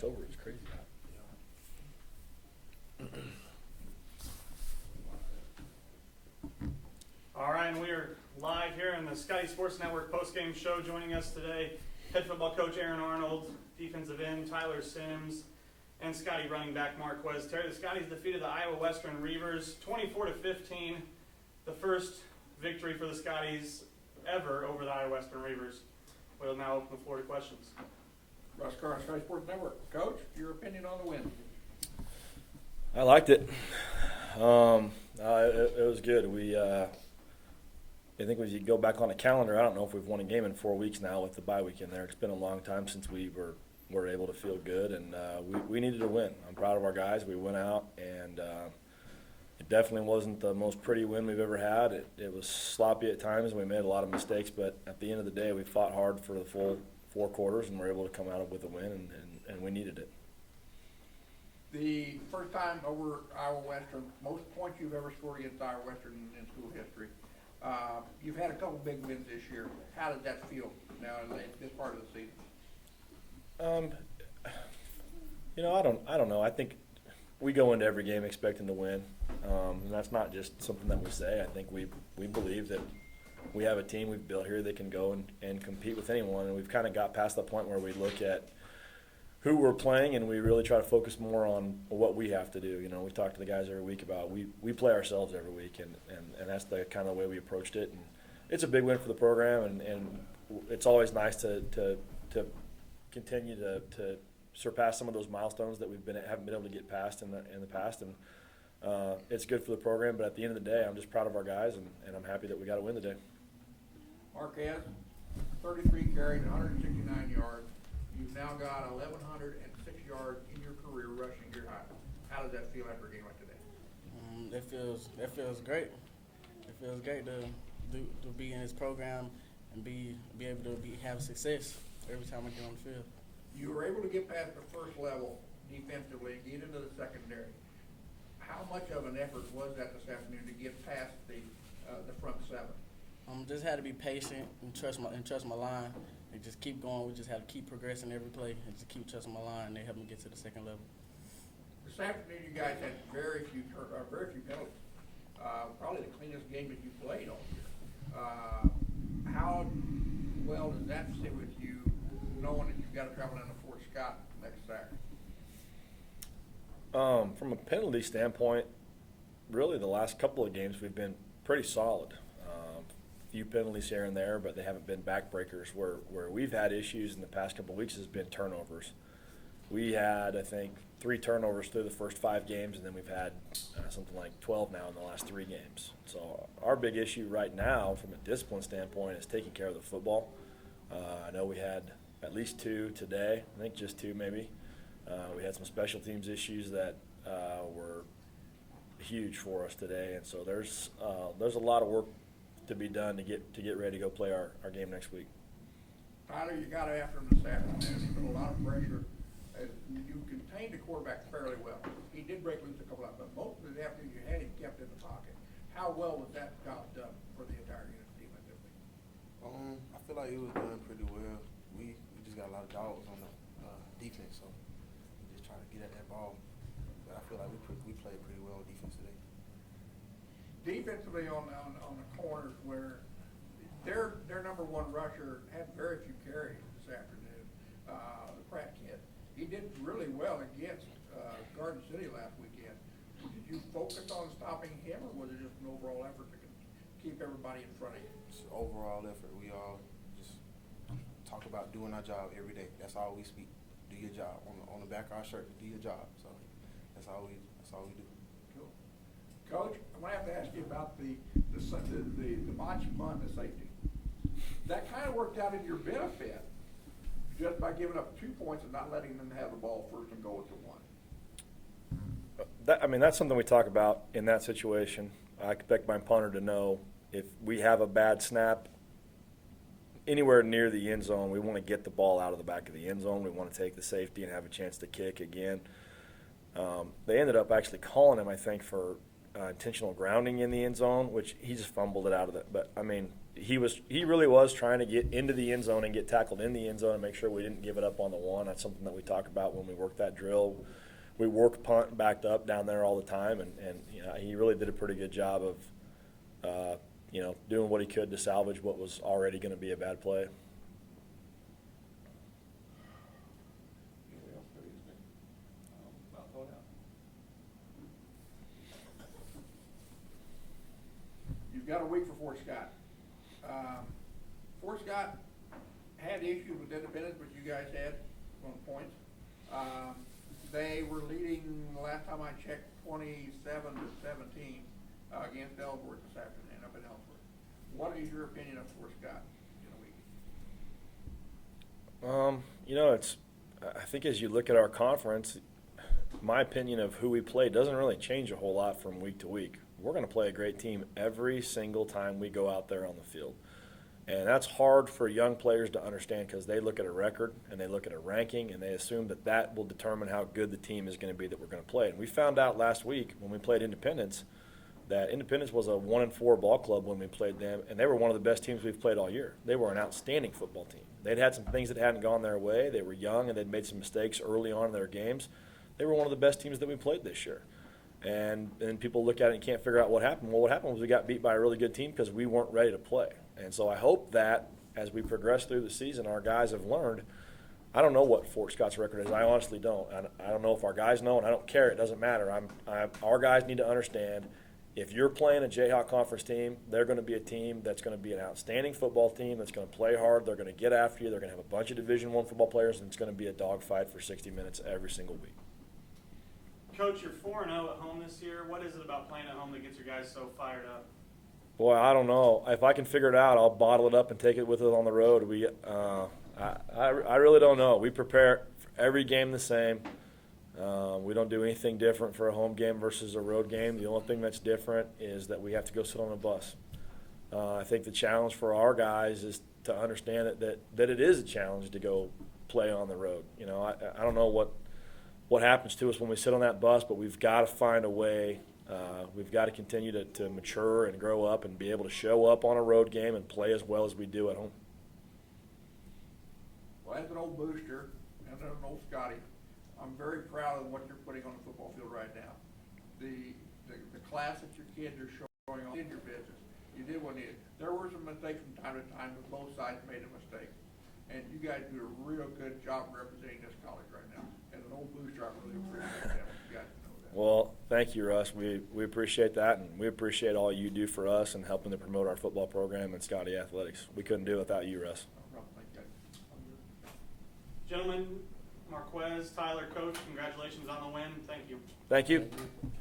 October. It's crazy. All right, and we are live here in the Scotty Sports Network postgame show. Joining us today, head football coach Aaron Arnold, defensive end Tyler Sims, and Scotty running back Marquez Terry. The Scotties defeated the Iowa Western Reavers 24-15, the first victory for the Scotties ever over the Iowa Western Reavers. We'll now open the floor to questions. Russ Carr, Scotty Sports Network. Coach, your opinion on the win? I liked it. It was good. I think when you go back on the calendar, I don't know if we've won a game in 4 weeks now with the bye week in there. It's been a long time since we were able to feel good, and we needed to win. I'm proud of our guys. We went out, and it definitely wasn't the most pretty win we've ever had. It was sloppy at times, and we made a lot of mistakes, but at the end of the day, we fought hard for the full 4 quarters, and were able to come out with a win, and we needed it. The first time over Iowa Western, most points you've ever scored against Iowa Western in school history. You've had a couple big wins this year. How does that feel now in this part of the season? I don't know. I think we go into every game expecting to win, and that's not just something that we say. I think we believe that we have a team we've built here that can go and compete with anyone, and we've kind of got past the point where we look at who we're playing, and we really try to focus more on what we have to do. You know, we talk to the guys every week about we play ourselves every week, and that's the kind of way we approached it. And it's a big win for the program, and it's always nice to continue to surpass some of those milestones that haven't been able to get past in the past. And it's good for the program, but at the end of the day, I'm just proud of our guys, and I'm happy that we got a win today. Marquez, 33 carries, 169 yards. You've now got 1,106 yards in your career rushing your high. How does that feel after a game like today? That feels great. It feels great to be in this program and be able to have success every time I get on the field. You were able to get past the first level defensively and get into the secondary. How much of an effort was that this afternoon to get past the front seven? Just had to be patient and trust my line. And just keep going. We just have to keep progressing every play and just keep trusting my line. And they help me get to the second level. This afternoon, you guys had very few penalties. Probably the cleanest game that you played all year. How well does that sit with you, knowing that you've got to travel down to Fort Scott next Saturday? From a penalty standpoint, really the last couple of games we've been pretty solid. Few penalties here and there, but they haven't been backbreakers. Where we've had issues in the past couple of weeks has been turnovers. We had, I think, 3 turnovers through the first 5 games, and then we've had something like 12 now in the last 3 games. So our big issue right now from a discipline standpoint is taking care of the football. I know we had at least 2 today, I think just 2 maybe. We had some special teams issues that were huge for us today, and so there's a lot of work to be done to get ready to go play our game next week. Tyler, you got after him this afternoon. He put a lot of pressure. You contained the quarterback fairly well. He did break loose a couple of times, but most of the afternoon you had him kept in the pocket. How well was that job done for the entire unit defensively? I feel like it was done pretty well. We just got a lot of dogs on the defense, so we just try to get at that ball. But I feel like we played pretty well defense today. Defensively on the corners, where their number one rusher had very few carries this afternoon, the Pratt kid. He did really well against Garden City last weekend. Did you focus on stopping him, or was it just an overall effort to keep everybody in front of you? It's an overall effort. We all just talk about doing our job every day. That's all we speak. Do your job. On the back of our shirt, do your job. So that's all we do. Cool. Coach, I'm going to have to ask you about the botched punt and safety. That kind of worked out in your benefit just by giving up 2 points and not letting them have the ball first and go to 1. That's something we talk about in that situation. I expect my punter to know if we have a bad snap anywhere near the end zone, we want to get the ball out of the back of the end zone. We want to take the safety and have a chance to kick again. They ended up actually calling him, I think, for intentional grounding in the end zone, which he just fumbled it out of it. But, he really was trying to get into the end zone and get tackled in the end zone and make sure we didn't give it up on the one. That's something that we talk about when we work that drill. We work punt and backed up down there all the time, and he really did a pretty good job of doing what he could to salvage what was already going to be a bad play. Anybody else got anything? About thought out? You've got a week for Fort Scott. Fort Scott had issues with Independence, but you guys had on points. They were leading, the last time I checked, 27-17 against Ellsworth this afternoon up in Ellsworth. What is your opinion of Fort Scott in a week? I think as you look at our conference, my opinion of who we play doesn't really change a whole lot from week to week. We're going to play a great team every single time we go out there on the field. And that's hard for young players to understand because they look at a record and they look at a ranking and they assume that that will determine how good the team is going to be that we're going to play. And we found out last week when we played Independence that Independence was a 1-4 ball club when we played them, and they were one of the best teams we've played all year. They were an outstanding football team. They'd had some things that hadn't gone their way. They were young and they'd made some mistakes early on in their games. They were one of the best teams that we played this year. And people look at it and can't figure out what happened. Well, what happened was we got beat by a really good team because we weren't ready to play. And so I hope that as we progress through the season, our guys have learned. I don't know what Fort Scott's record is. I honestly don't. I don't know if our guys know, and I don't care. It doesn't matter. Our guys need to understand if you're playing a Jayhawk Conference team, they're going to be a team that's going to be an outstanding football team that's going to play hard. They're going to get after you. They're going to have a bunch of Division I football players, and it's going to be a dogfight for 60 minutes every single week. Coach, you're 4-0 at home this year. What is it about playing at home that gets your guys so fired up? Boy, I don't know. If I can figure it out, I'll bottle it up and take it with us on the road. I really don't know. We prepare for every game the same. We don't do anything different for a home game versus a road game. The only thing that's different is that we have to go sit on a bus. I think the challenge for our guys is to understand that it is a challenge to go play on the road. I don't know what happens to us when we sit on that bus, but we've got to find a way. We've got to continue to mature and grow up and be able to show up on a road game and play as well as we do at home. Well, as an old booster and an old Scotty, I'm very proud of what you're putting on the football field right now. The class that your kids are showing on in your business. You did what needed. There were some mistakes from time to time, but both sides made a mistake. And you guys do a real good job representing this college right now. As an old booster, I really appreciate that. You guys know that. Well, thank you, Russ. We appreciate that, and we appreciate all you do for us and helping to promote our football program and Scotty Athletics. We couldn't do it without you, Russ. No problem. Thank you. Gentlemen, Marquez, Tyler, Coach, congratulations on the win. Thank you. Thank you. Thank you.